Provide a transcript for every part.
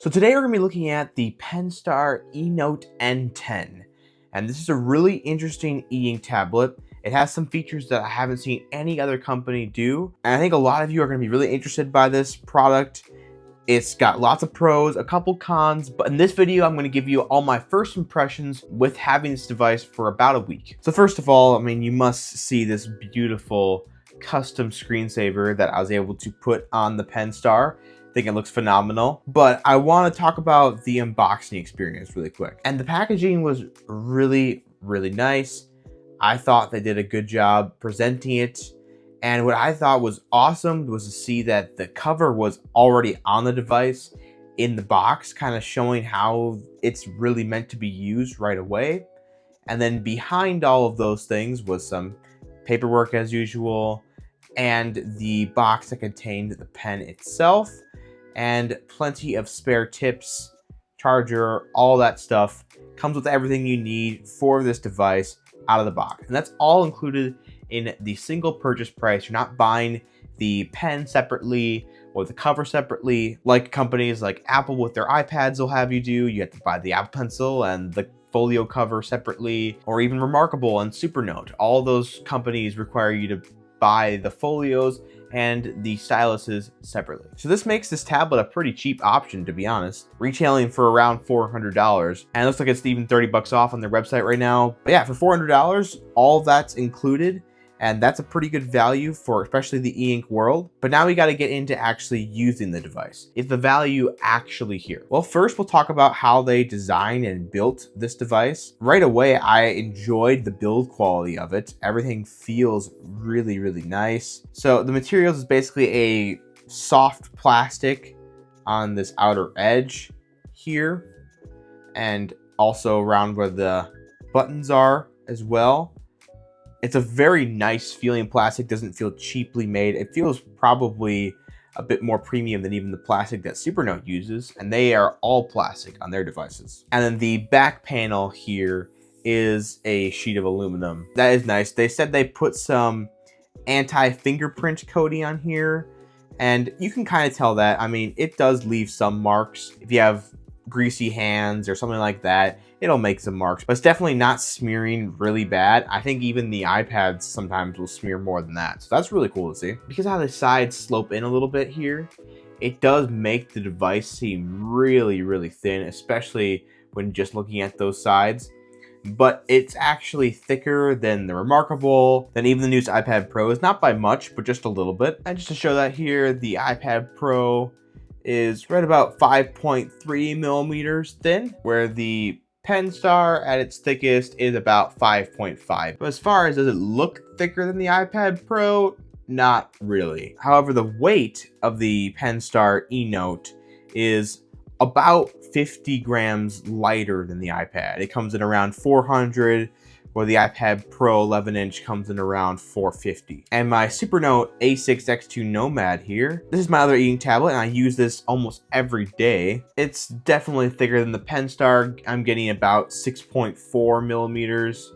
So today we're going to be looking at the Penstar eNote N10. And this is a really interesting e-ink tablet. It has some features that I haven't seen any other company do. And I think a lot of you are going to be really interested by this product. It's got lots of pros, a couple cons, but in this video, I'm going to give you all my first impressions with having this device for about a week. So first of all, I mean, you must see this beautiful custom screensaver that I was able to put on the Penstar. I think it looks phenomenal, but I want to talk about the unboxing experience really quick. And the packaging was really nice. I thought they did a good job presenting it. And what I thought was awesome was to see that the cover was already on the device in the box, kind of showing how it's really meant to be used right away. And then behind all of those things was some paperwork as usual, and the box that contained the pen itself, and plenty of spare tips, charger, all that stuff. Comes with everything you need for this device out of the box. And that's all included in the single purchase price. You're not buying the pen separately or the cover separately like companies like Apple with their iPads will have you do. You have to buy the Apple Pencil and the folio cover separately, or even Remarkable and Supernote. All those companies require you to buy the folios and the styluses separately. So this makes this tablet a pretty cheap option, to be honest, retailing for around $400. And it looks like it's even 30 bucks off on their website right now. But yeah, for $400, all that's included. And that's a pretty good value for especially the e-ink world. But now we got to get into actually using the device. Is the value actually here? Well, first we'll talk about how they designed and built this device. Right away, I enjoyed the build quality of it. Everything feels really nice. So the materials is basically a soft plastic on this outer edge here, and also around where the buttons are as well. It's a very nice feeling plastic, doesn't feel cheaply made. It feels probably a bit more premium than even the plastic that Supernote uses, and they are all plastic on their devices. And then the back panel here is a sheet of aluminum. That is nice. They said they put some anti-fingerprint coating on here, and you can kind of tell that. I mean, it does leave some marks. If you have greasy hands or something like that, it'll make some marks, but it's definitely not smearing really bad. I think even the iPads sometimes will smear more than that. So that's really cool to see. Because how the sides slope in a little bit here, it does make the device seem really thin, especially when just looking at those sides. But it's actually thicker than the Remarkable, than even the newest iPad Pros, not by much, but just a little bit. And just to show that here, the iPad Pro is right about 5.3 millimeters thin, where the Penstar at its thickest is about 5.5. But as far as does it look thicker than the iPad Pro, not really. However, the weight of the Penstar eNote is about 50 grams lighter than the iPad. It comes in around 400, where the iPad Pro 11-inch comes in around 450. And my Supernote A6X2 Nomad here, this is my other e-ink tablet, and I use this almost every day. It's definitely thicker than the Penstar. I'm getting about 6.4 millimeters.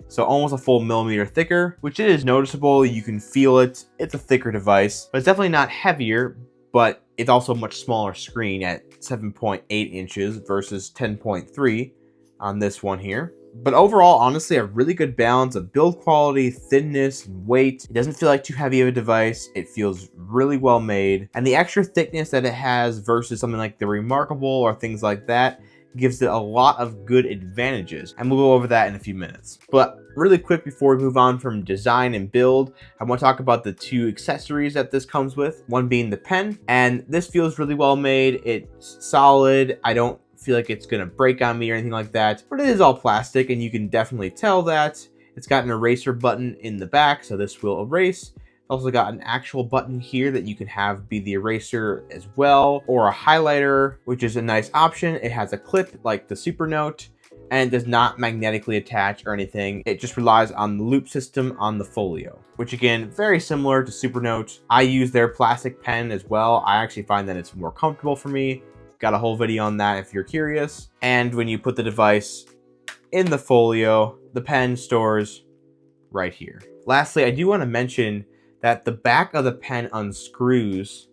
So almost a full millimeter thicker, which is noticeable. You can feel it. It's a thicker device, but it's definitely not heavier, but it's also a much smaller screen at 7.8 inches versus 10.3 on this one here. But overall, honestly, a really good balance of build quality, thinness, and weight. It doesn't feel like too heavy of a device. It feels really well made. And the extra thickness that it has versus something like the Remarkable or things like that gives it a lot of good advantages. And we'll go over that in a few minutes. But really quick before we move on from design and build, I want to talk about the two accessories that this comes with. One being the pen, and this feels really well made. It's solid. I don't feel like it's gonna break on me or anything like that, but it is all plastic, and you can definitely tell that. It's got an eraser button in the back, so this will erase. It's also got an actual button here that you can have be the eraser as well, or a highlighter, which is a nice option. It has a clip like the Supernote, and does not magnetically attach or anything. It just relies on the loop system on the folio, which again, very similar to Supernote. I use their plastic pen as well. I actually find that it's more comfortable for me. Got a whole video on that if you're curious. And when you put the device in the folio, the pen stores right here. Lastly, I do want to mention that the back of the pen unscrews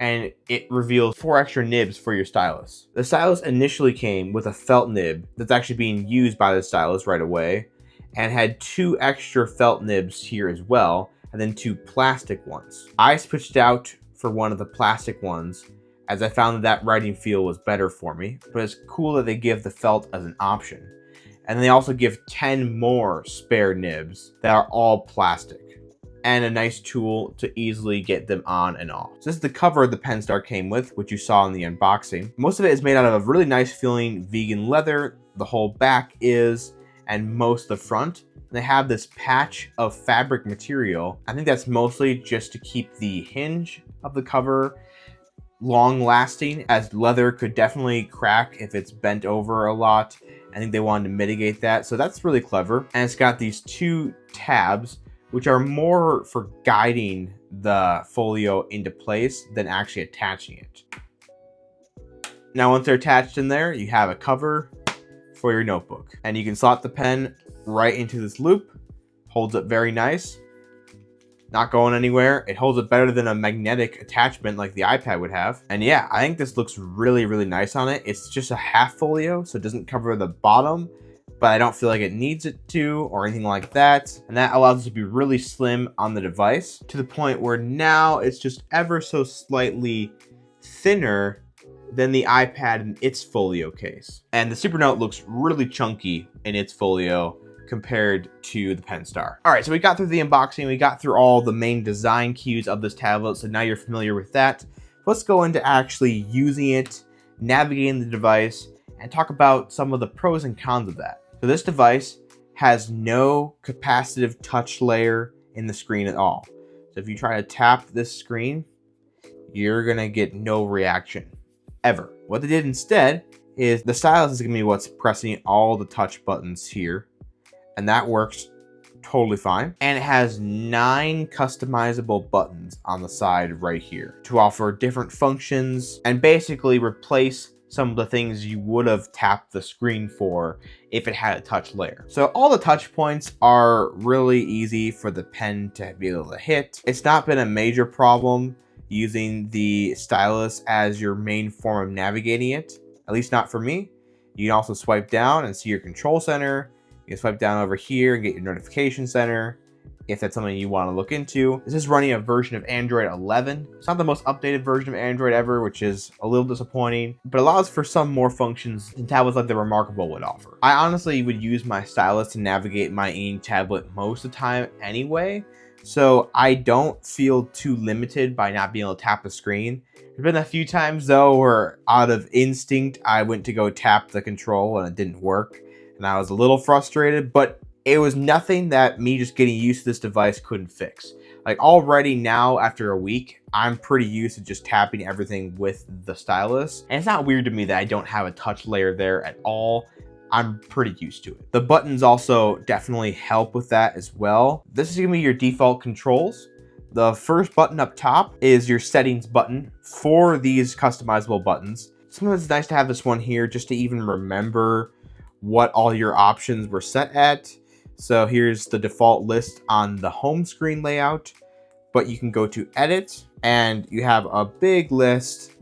and it reveals 4 extra nibs for your stylus. The stylus initially came with a felt nib that's actually being used by the stylus right away, and had 2 extra felt nibs here as well, and then 2 plastic ones. I switched out for one of the plastic ones as I found that writing feel was better for me, but it's cool that they give the felt as an option. And they also give 10 more spare nibs that are all plastic, and a nice tool to easily get them on and off. So this is the cover the Penstar came with, which you saw in the unboxing. Most of it is made out of a really nice feeling vegan leather. The whole back is, and most of the front. They have this patch of fabric material. I think that's mostly just to keep the hinge of the cover long lasting, as leather could definitely crack if it's bent over a lot. I think they wanted to mitigate that, so that's really clever. And it's got these 2 tabs, which are more for guiding the folio into place than actually attaching it. Now once they're attached in there, you have a cover for your notebook, and you can slot the pen right into this loop. Holds up very nice, not going anywhere. It holds it better than a magnetic attachment like the iPad would have. And yeah, I think this looks really, really nice on it. It's just a half folio, so it doesn't cover the bottom, but I don't feel like it needs it to or anything like that. And that allows it to be really slim on the device, to the point where now it's just ever so slightly thinner than the iPad in its folio case. And the SuperNote looks really chunky in its folio compared to the Penstar. All right, so we got through the unboxing, we got through all the main design cues of this tablet, so now you're familiar with that. Let's go into actually using it, navigating the device, and talk about some of the pros and cons of that. So this device has no capacitive touch layer in the screen at all. So if you try to tap this screen, you're gonna get no reaction, ever. What they did instead is the stylus is gonna be what's pressing all the touch buttons here, and that works totally fine. And it has 9 customizable buttons on the side right here to offer different functions and basically replace some of the things you would have tapped the screen for if it had a touch layer. So all the touch points are really easy for the pen to be able to hit. It's not been a major problem using the stylus as your main form of navigating it, at least not for me. You can also swipe down and see your control center. You can swipe down over here and get your notification center if that's something you want to look into. This is running a version of Android 11. It's not the most updated version of Android ever, which is a little disappointing, but allows for some more functions than tablets like the Remarkable would offer. I honestly would use my stylus to navigate my e-ink tablet most of the time anyway, so I don't feel too limited by not being able to tap the screen. There's been a few times though where out of instinct I went to go tap the control and it didn't work, and I was a little frustrated, but it was nothing that me just getting used to this device couldn't fix. Like already now after a week, I'm pretty used to just tapping everything with the stylus. And it's not weird to me that I don't have a touch layer there at all. I'm pretty used to it. The buttons also definitely help with that as well. This is gonna be your default controls. The first button up top is your settings button for these customizable buttons. Sometimes it's nice to have this one here just to even remember what all your options were set at. So here's the default list on the home screen layout, but you can go to edit and you have a big list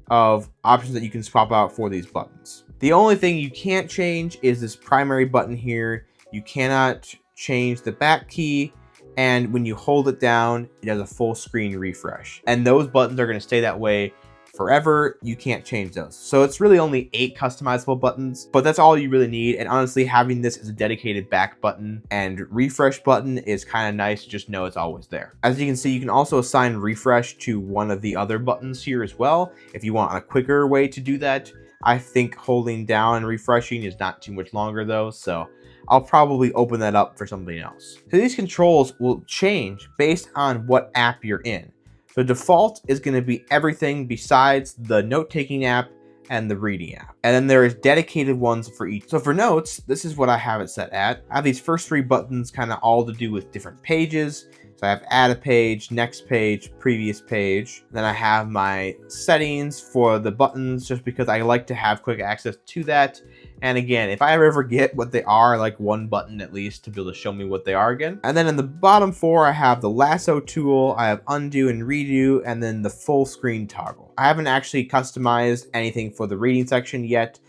of options that you can swap out for these buttons. The only thing you can't change is this primary button here. You cannot change the back key, and when you hold it down, it does a full screen refresh. And those buttons are going to stay that way forever. You can't change those. So it's really only 8 customizable buttons, but that's all you really need. And honestly, having this as a dedicated back button and refresh button is kind of nice to just know it's always there. As you can see, you can also assign refresh to one of the other buttons here as well if you want a quicker way to do that. I think holding down and refreshing is not too much longer though, so I'll probably open that up for something else. So these controls will change based on what app you're in. The default is going to be everything besides the note-taking app and the reading app. And then there is dedicated ones for each. So for notes, this is what I have it set at. I have these first 3 buttons kind of all to do with different pages. So I have add a page, next page, previous page. Then I have my settings for the buttons just because I like to have quick access to that. And again, if I ever forget what they are, like one button at least to be able to show me what they are again. And then in the bottom 4, I have the lasso tool, I have undo and redo, and then the full screen toggle. I haven't actually customized anything for the reading section yet.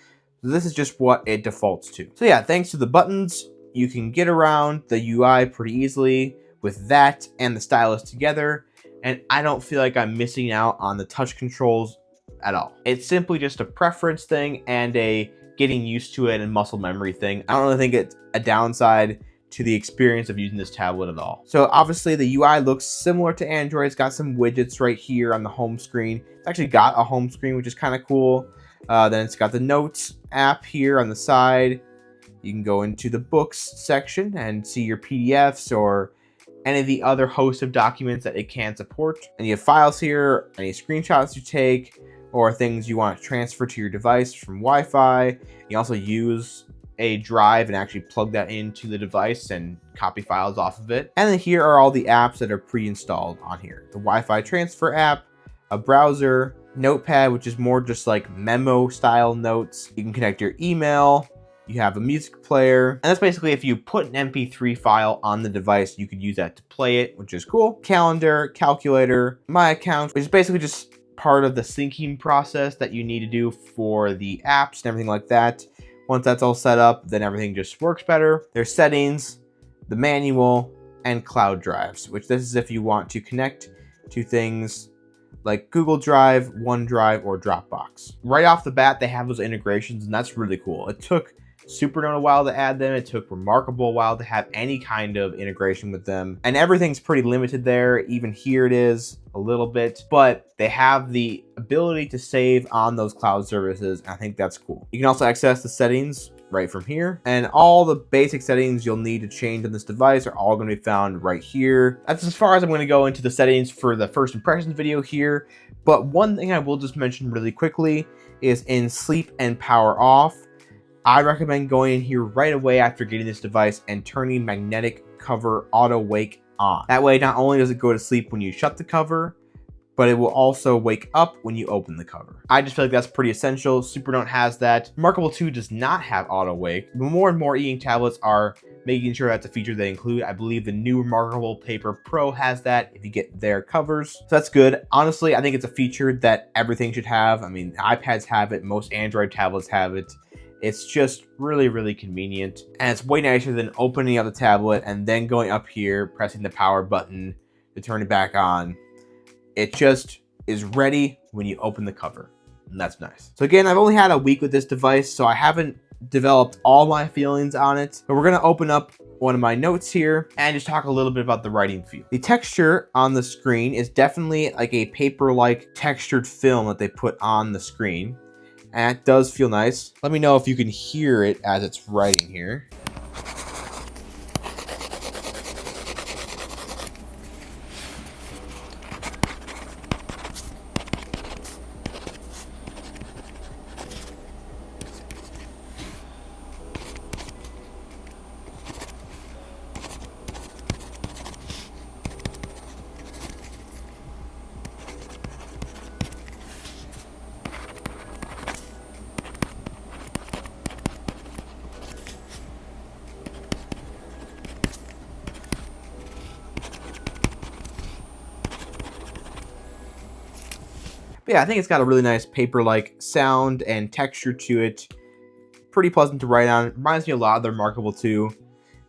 So this is just what it defaults to. So yeah, thanks to the buttons, you can get around the UI pretty easily with that and the stylus together. And I don't feel like I'm missing out on the touch controls at all. It's simply just a preference thing and a getting used to it and muscle memory thing. I don't really think it's a downside to the experience of using this tablet at all. So obviously the UI looks similar to Android. It's got some widgets right here on the home screen. It's actually got a home screen, which is kind of cool. Then it's got the Notes app here on the side. You can go into the Books section and see your PDFs or any of the other host of documents that it can support. And you have files here, any screenshots you take, or things you want to transfer to your device from Wi-Fi. You also use a drive and actually plug that into the device and copy files off of it. And then here are all the apps that are pre-installed on here. The Wi-Fi transfer app, a browser, Notepad, which is more just like memo style notes. You can connect your email. You have a music player. And that's basically if you put an MP3 file on the device, you could use that to play it, which is cool. Calendar, calculator, my account, which is basically just part of the syncing process that you need to do for the apps and everything like that. Once that's all set up, then everything just works better. There's settings, the manual, and cloud drives, which this is if you want to connect to things like Google Drive, OneDrive, or Dropbox. Right off the bat, they have those integrations, and that's really cool. It took SuperNote a while to add them. It took Remarkable a while to have any kind of integration with them. And everything's pretty limited there. Even here it is a little bit, but they have the ability to save on those cloud services. And I think that's cool. You can also access the settings right from here. And all the basic settings you'll need to change on this device are all going to be found right here. That's as far as I'm going to go into the settings for the first impressions video here. But one thing I will just mention really quickly is in sleep and power off. I recommend going in here right away after getting this device and turning magnetic cover auto wake on. That way, not only does it go to sleep when you shut the cover, but it will also wake up when you open the cover. I just feel like that's pretty essential. SuperNote has that. Remarkable 2 does not have auto wake. More and more e-ink tablets are making sure that's a feature they include. I believe the new Remarkable Paper Pro has that if you get their covers. So that's good. Honestly, I think it's a feature that everything should have. I mean, iPads have it. Most Android tablets have it. It's just really, really convenient. And it's way nicer than opening up the tablet and then going up here, pressing the power button to turn it back on. It just is ready when you open the cover. And that's nice. So again, I've only had a week with this device, so I haven't developed all my feelings on it. But we're gonna open up one of my notes here and just talk a little bit about the writing feel. The texture on the screen is definitely like a paper-like textured film that they put on the screen. And it does feel nice. Let me know if you can hear it as it's writing here. But yeah, I think it's got a really nice paper-like sound and texture to it. Pretty pleasant to write on. It reminds me a lot of the Remarkable 2.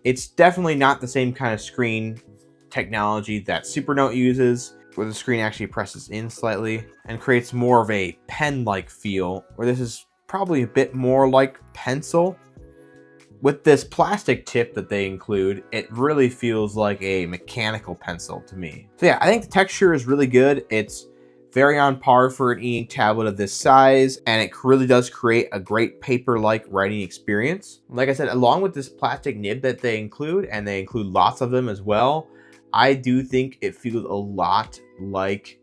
It's definitely not the same kind of screen technology that SuperNote uses, where the screen actually presses in slightly and creates more of a pen-like feel, where this is probably a bit more like pencil. With this plastic tip that they include, it really feels like a mechanical pencil to me. So yeah, I think the texture is really good. It's very on par for an e-ink tablet of this size, and it really does create a great paper-like writing experience. Like I said, along with this plastic nib that they include, and they include lots of them as well, I do think it feels a lot like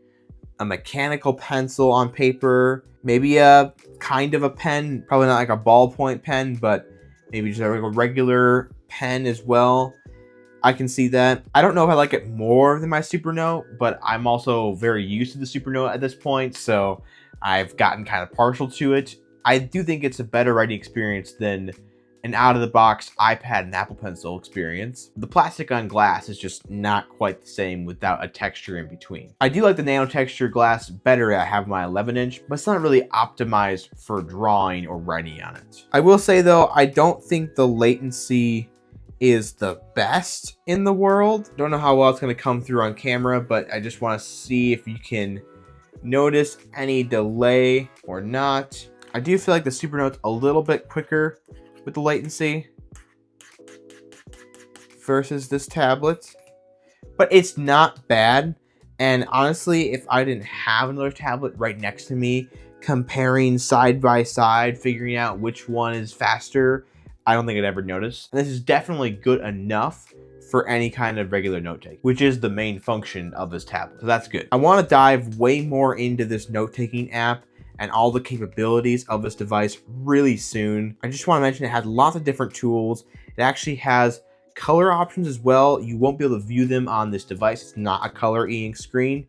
a mechanical pencil on paper, maybe a kind of a pen, probably not like a ballpoint pen, but maybe just a regular pen as well. I can see that. I don't know if I like it more than my SuperNote, but I'm also very used to the SuperNote at this point, so I've gotten kind of partial to it. I do think it's a better writing experience than an out-of-the-box iPad and Apple Pencil experience. The plastic on glass is just not quite the same without a texture in between. I do like the nano texture glass better. I have my 11-inch, but it's not really optimized for drawing or writing on it. I will say though, I don't think the latency is the best in the world. Don't know how well it's going to come through on camera, but I just want to see if you can notice any delay or not. I do feel like the SuperNote's a little bit quicker with the latency versus this tablet, but it's not bad. And honestly, if I didn't have another tablet right next to me, comparing side by side, figuring out which one is faster, I don't think I'd ever notice. And this is definitely good enough for any kind of regular note-taking, which is the main function of this tablet. So that's good. I want to dive way more into this note-taking app and all the capabilities of this device really soon. I just want to mention it has lots of different tools. It actually has color options as well. You won't be able to view them on this device. It's not a color e-ink screen,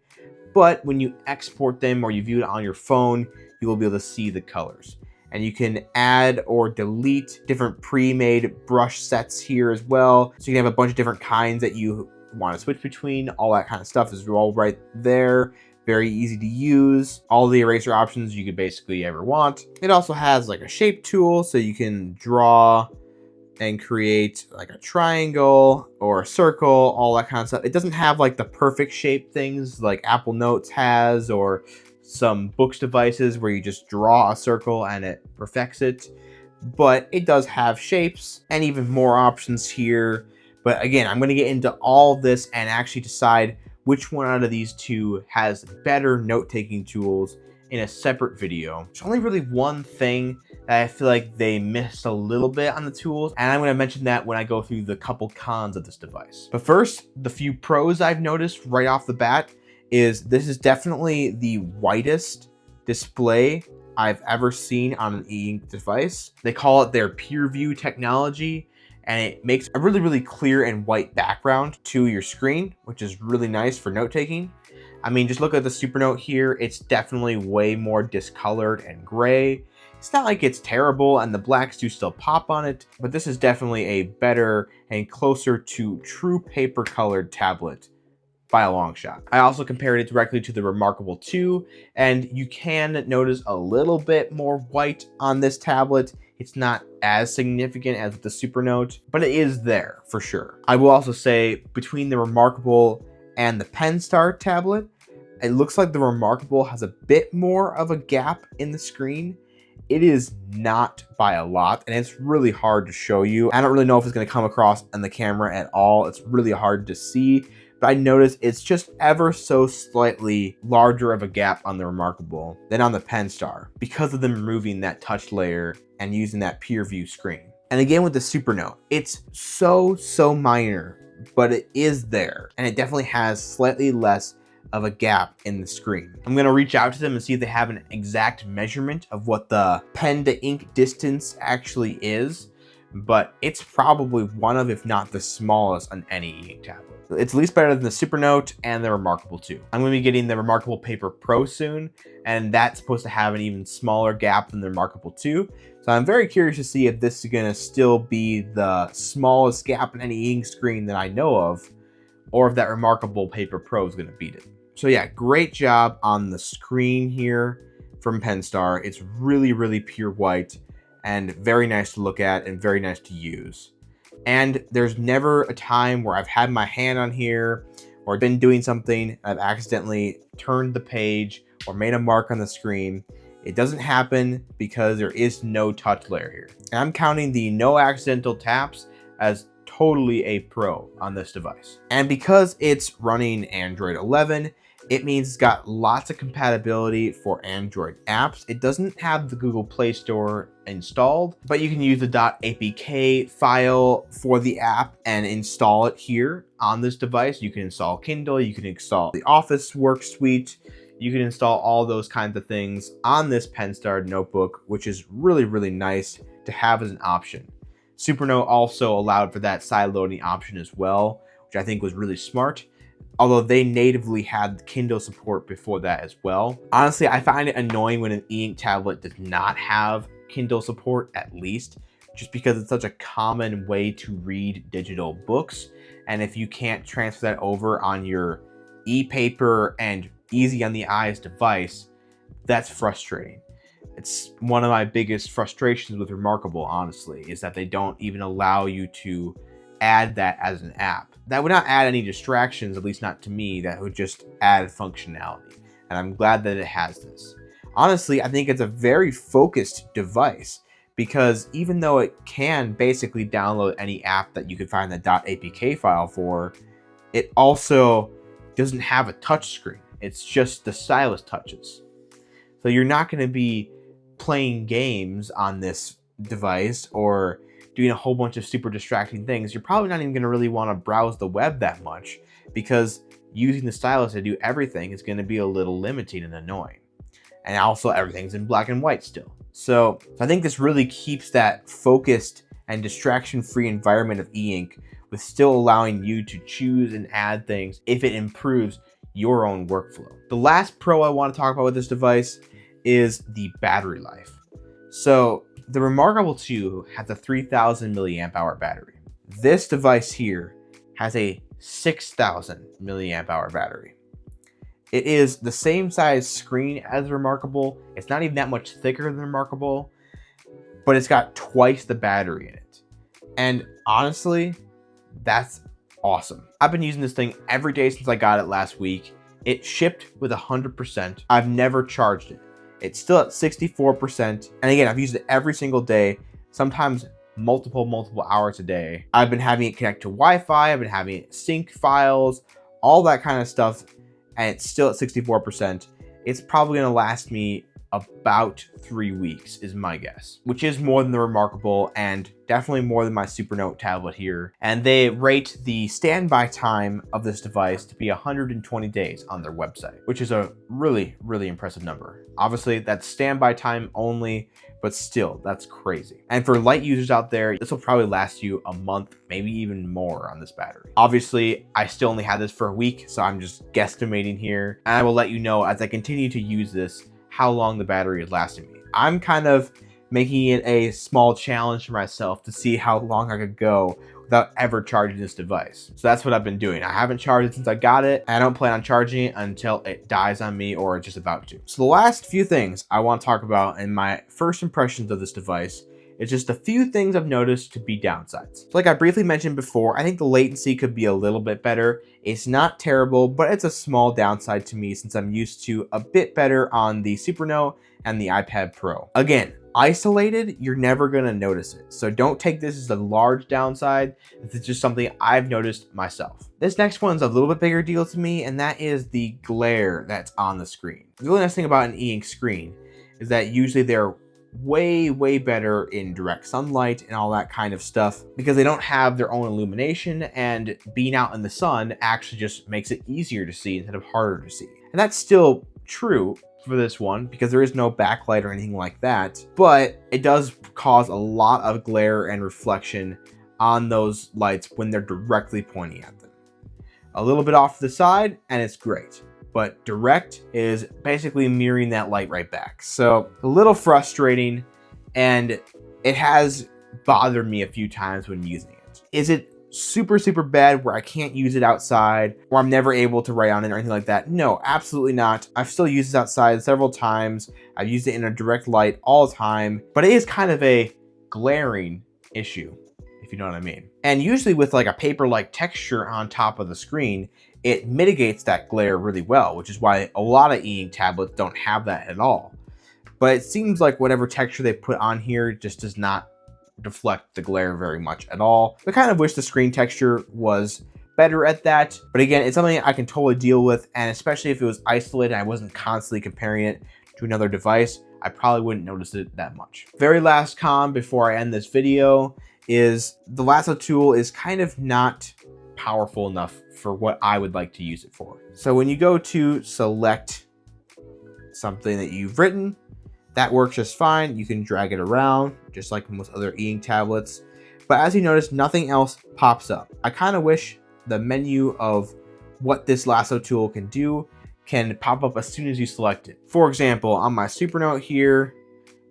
but when you export them or you view it on your phone, you will be able to see the colors. And you can add or delete different pre-made brush sets here as well. So you can have a bunch of different kinds that you want to switch between. All that kind of stuff is all right there. Very easy to use. All the eraser options you could basically ever want. It also has like a shape tool, so you can draw and create like a triangle or a circle, all that kind of stuff. It doesn't have like the perfect shape things like Apple Notes has, or some books devices where you just draw a circle and it perfects it. But it does have shapes and even more options here. But again, I'm going to get into all this and actually decide which one out of these two has better note-taking tools in a separate video. There's only really one thing that I feel like they missed a little bit on the tools, and I'm going to mention that when I go through the couple cons of this device. But first, the few pros I've noticed right off the bat is this is definitely the whitest display I've ever seen on an e-ink device. They call it their PureView technology, and it makes a really, really clear and white background to your screen, which is really nice for note-taking. I mean, just look at the SuperNote here. It's definitely way more discolored and gray. It's not like it's terrible, and the blacks do still pop on it, but this is definitely a better and closer to true paper colored tablet by a long shot. I also compared it directly to the Remarkable 2, and you can notice a little bit more white on this tablet. It's not as significant as with the SuperNote, but it is there for sure. I will also say between the Remarkable and the Penstar tablet, it looks like the Remarkable has a bit more of a gap in the screen. It is not by a lot, and it's really hard to show you. I don't really know if it's going to come across on the camera at all. It's really hard to see, but I noticed it's just ever so slightly larger of a gap on the Remarkable than on the Penstar because of them removing that touch layer and using that PureView screen. And again with the SuperNote, it's so minor, but it is there, and it definitely has slightly less of a gap in the screen. I'm going to reach out to them and see if they have an exact measurement of what the pen to ink distance actually is, but it's probably one of, if not the smallest on any e-ink tablet. It's at least better than the SuperNote and the Remarkable 2. I'm going to be getting the Remarkable Paper Pro soon, and that's supposed to have an even smaller gap than the Remarkable 2. So I'm very curious to see if this is going to still be the smallest gap in any e-ink screen that I know of, or if that Remarkable Paper Pro is going to beat it. So yeah, great job on the screen here from Penstar. It's really, really pure white and very nice to look at and very nice to use. And there's never a time where I've had my hand on here or been doing something and I've accidentally turned the page or made a mark on the screen. It doesn't happen because there is no touch layer here. And I'm counting the no accidental taps as totally a pro on this device. And because it's running Android 11, it means it's got lots of compatibility for Android apps. It doesn't have the Google Play Store installed, but you can use the .apk file for the app and install it here on this device. You can install Kindle, you can install the Office Work Suite, you can install all those kinds of things on this Penstar notebook, which is really, really nice to have as an option. SuperNote also allowed for that side loading option as well, which I think was really smart, although they natively had Kindle support before that as well. Honestly, I find it annoying when an e-ink tablet does not have Kindle support at least, just because it's such a common way to read digital books. And if you can't transfer that over on your e-paper and easy on the eyes device, that's frustrating. It's one of my biggest frustrations with Remarkable, honestly, is that they don't even allow you to add that as an app. That would not add any distractions, at least not to me. That would just add functionality. And I'm glad that it has this. Honestly, I think it's a very focused device, because even though it can basically download any app that you could find the .apk file for, it also doesn't have a touch screen. It's just the stylus touches. So you're not going to be playing games on this device or doing a whole bunch of super distracting things. You're probably not even going to really want to browse the web that much, because using the stylus to do everything is going to be a little limiting and annoying. And also everything's in black and white still. So I think this really keeps that focused and distraction-free environment of e-ink, with still allowing you to choose and add things if it improves your own workflow. The last pro I want to talk about with this device is the battery life. So the Remarkable 2 has a 3000 milliamp hour battery. This device here has a 6000 milliamp hour battery. It is the same size screen as Remarkable. It's not even that much thicker than Remarkable, but it's got twice the battery in it. And honestly, that's awesome. I've been using this thing every day since I got it last week. It shipped with 100%. I've never charged it. It's still at 64%. And again, I've used it every single day, sometimes multiple hours a day. I've been having it connect to Wi-Fi. I've been having it sync files, all that kind of stuff. And it's still at 64%. It's probably going to last me about 3 weeks is my guess, which is more than the Remarkable and definitely more than my SuperNote tablet here. And they rate the standby time of this device to be 120 days on their website, which is a really impressive number. Obviously that's standby time only, but still, that's crazy. And for light users out there, this will probably last you a month, maybe even more on this battery. Obviously, I still only had this for a week, so I'm just guesstimating here. And I will let you know as I continue to use this how long the battery is lasting me. I'm kind of making it a small challenge for myself to see how long I could go without ever charging this device. So that's what I've been doing. I haven't charged it since I got it, and I don't plan on charging it until it dies on me or it's just about to. So the last few things I want to talk about in my first impressions of this device is just a few things I've noticed to be downsides. So like I briefly mentioned before, I think the latency could be a little bit better. It's not terrible, but it's a small downside to me since I'm used to a bit better on the SuperNote and the iPad Pro. Again, isolated, you're never gonna notice it. So don't take this as a large downside. It's just something I've noticed myself. This next one's a little bit bigger deal to me, and that is the glare that's on the screen. The really nice thing about an e-ink screen is that usually they're way better in direct sunlight and all that kind of stuff, because they don't have their own illumination, and being out in the sun actually just makes it easier to see instead of harder to see. And that's still true for this one because there is no backlight or anything like that, but it does cause a lot of glare and reflection on those lights when they're directly pointing at them. A little bit off to the side and it's great, but direct is basically mirroring that light right back. So a little frustrating, and it has bothered me a few times when using it. Is it super bad where I can't use it outside or I'm never able to write on it or anything like that? No, absolutely not. I've still used this outside several times. I've used it in a direct light all the time, but it is kind of a glaring issue, if you know what I mean. And usually with like a paper-like texture on top of the screen, it mitigates that glare really well, which is why a lot of e-ink tablets don't have that at all. But it seems like whatever texture they put on here just does not deflect the glare very much at all. I kind of wish the screen texture was better at that, but again, it's something I can totally deal with, and especially if it was isolated and I wasn't constantly comparing it to another device, I probably wouldn't notice it that much. Very last con before I end this video is the lasso tool is kind of not powerful enough for what I would like to use it for. So when you go to select something that you've written, that works just fine. You can drag it around just like most other e-ink tablets. But as you notice, nothing else pops up. I kind of wish the menu of what this lasso tool can do can pop up as soon as you select it. For example, on my SuperNote here,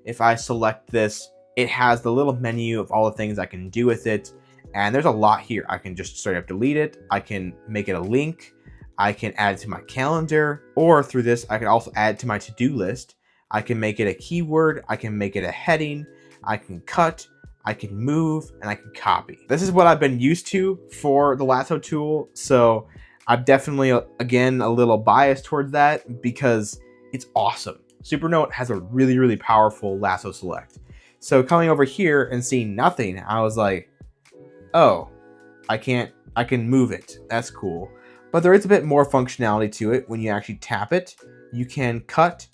if I select this, it has the little menu of all the things I can do with it. And there's a lot here. I can just straight up delete it. I can make it a link. I can add it to my calendar, or through this, I can also add it to my to-do list. I can make it a keyword. I can make it a heading. I can cut, I can move, and I can copy. This is what I've been used to for the lasso tool. So I'm definitely, again, a little biased towards that because it's awesome. Supernote has a really, really powerful lasso select. So coming over here and seeing nothing, I was like, oh, I can move it. That's cool. But there is a bit more functionality to it. When you actually tap it, you can cut,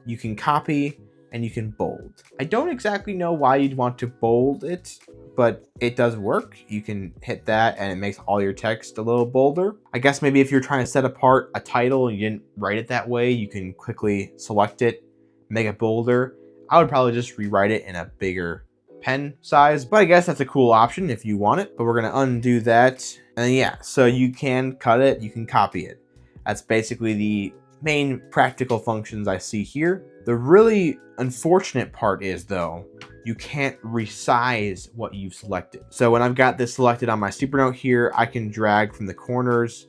you can copy, and you can bold. I don't exactly know why you'd want to bold it, but it does work. You can hit that and it makes all your text a little bolder. I guess maybe if you're trying to set apart a title and you didn't write it that way, you can quickly select it, make it bolder. I would probably just rewrite it in a bigger pen size, but I guess that's a cool option if you want it. But we're gonna undo that. And yeah, so you can cut it, you can copy it. That's basically the main practical functions I see here. The really unfortunate part is, though, you can't resize what you've selected. So when I've got this selected on my Supernote here, I can drag from the corners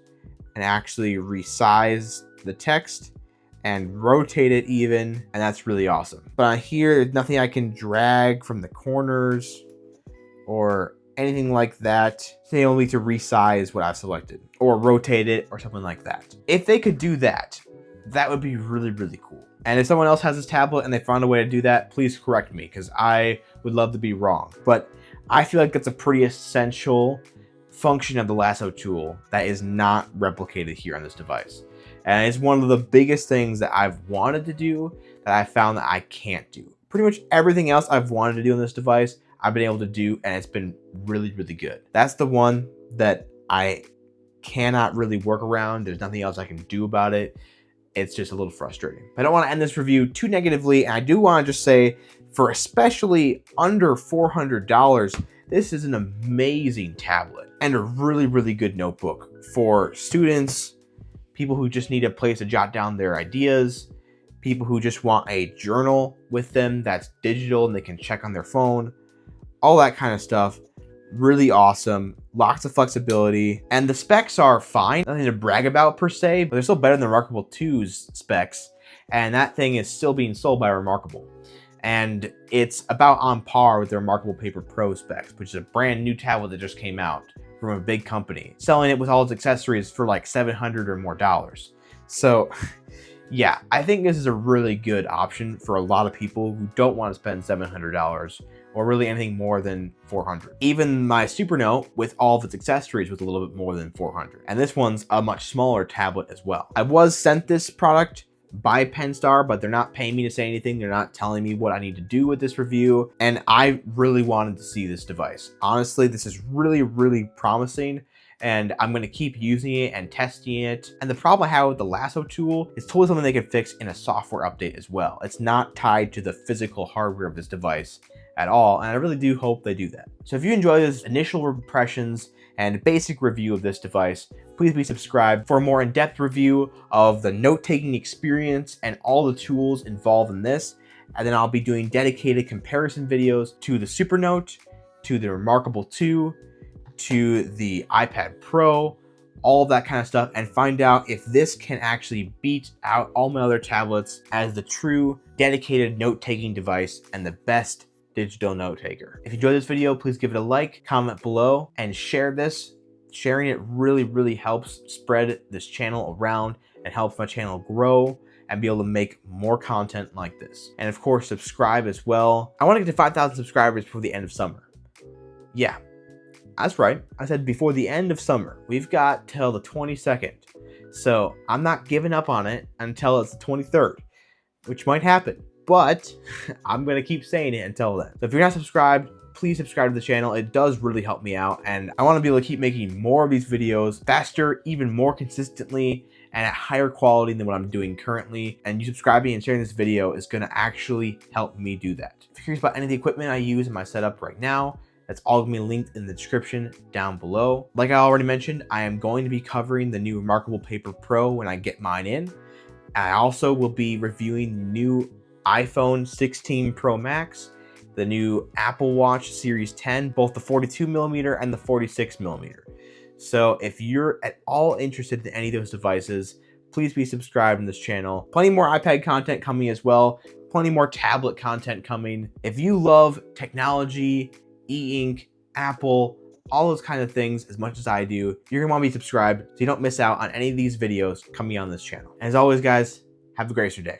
and actually resize the text and rotate it even, and that's really awesome. But on here, there's nothing I can drag from the corners or anything like that. So they only need to resize what I've selected or rotate it or something like that. If they could do that, that would be really, really cool. And if someone else has this tablet and they found a way to do that, please correct me, because I would love to be wrong. But I feel like that's a pretty essential function of the lasso tool that is not replicated here on this device. And it's one of the biggest things that I've wanted to do that I found that I can't do. Pretty much everything else I've wanted to do on this device, I've been able to do, and it's been really, really good. That's the one that I cannot really work around. There's nothing else I can do about it. It's just a little frustrating. I don't want to end this review too negatively, and I do want to just say, for especially under $400, this is an amazing tablet and a really, really good notebook for students, people who just need a place to jot down their ideas, people who just want a journal with them that's digital and they can check on their phone, all that kind of stuff. Really awesome, lots of flexibility, and the specs are fine. Nothing to brag about per se, but they're still better than Remarkable 2's specs, and that thing is still being sold by Remarkable. And it's about on par with the Remarkable Paper Pro specs, which is a brand new tablet that just came out from a big company, selling it with all its accessories for like $700 or more. So yeah, I think this is a really good option for a lot of people who don't want to spend $700 or really anything more than $400. Even my Supernote with all of its accessories was a little bit more than $400. And this one's a much smaller tablet as well. I was sent this product by Penstar, but they're not paying me to say anything. They're not telling me what I need to do with this review. And I really wanted to see this device. Honestly, this is really, really promising. And I'm going to keep using it and testing it. And the problem I have with the lasso tool is totally something they can fix in a software update as well. It's not tied to the physical hardware of this device at all, and I really do hope they do that. So if you enjoy this initial impressions and basic review of this device, please be subscribed for a more in-depth review of the note-taking experience and all the tools involved in this. And then I'll be doing dedicated comparison videos to the Supernote, to the Remarkable 2, to the iPad Pro, all of that kind of stuff, and find out if this can actually beat out all my other tablets as the true dedicated note-taking device and the best digital note taker. If you enjoyed this video, please give it a like, comment below, and share this. Sharing it really, really helps spread this channel around and helps my channel grow and be able to make more content like this. And of course, subscribe as well. I want to get to 5,000 subscribers before the end of summer. Yeah, that's right. I said before the end of summer. We've got till the 22nd. So I'm not giving up on it until it's the 23rd, which might happen. But I'm going to keep saying it until then. So if you're not subscribed, please subscribe to the channel. It does really help me out. And I want to be able to keep making more of these videos faster, even more consistently, and at higher quality than what I'm doing currently. And you subscribing and sharing this video is going to actually help me do that. If you're curious about any of the equipment I use in my setup right now, that's all going to be linked in the description down below. Like I already mentioned, I am going to be covering the new Remarkable Paper Pro when I get mine in. I also will be reviewing the new iPhone 16 Pro Max, the new Apple Watch Series 10, both the 42mm and the 46mm. So if you're at all interested in any of those devices, please be subscribed in this channel. Plenty more iPad content coming as well. Plenty more tablet content coming. If you love technology, e-ink, Apple, all those kind of things as much as I do, you're gonna wanna be subscribed so you don't miss out on any of these videos coming on this channel. And as always, guys, have a great day.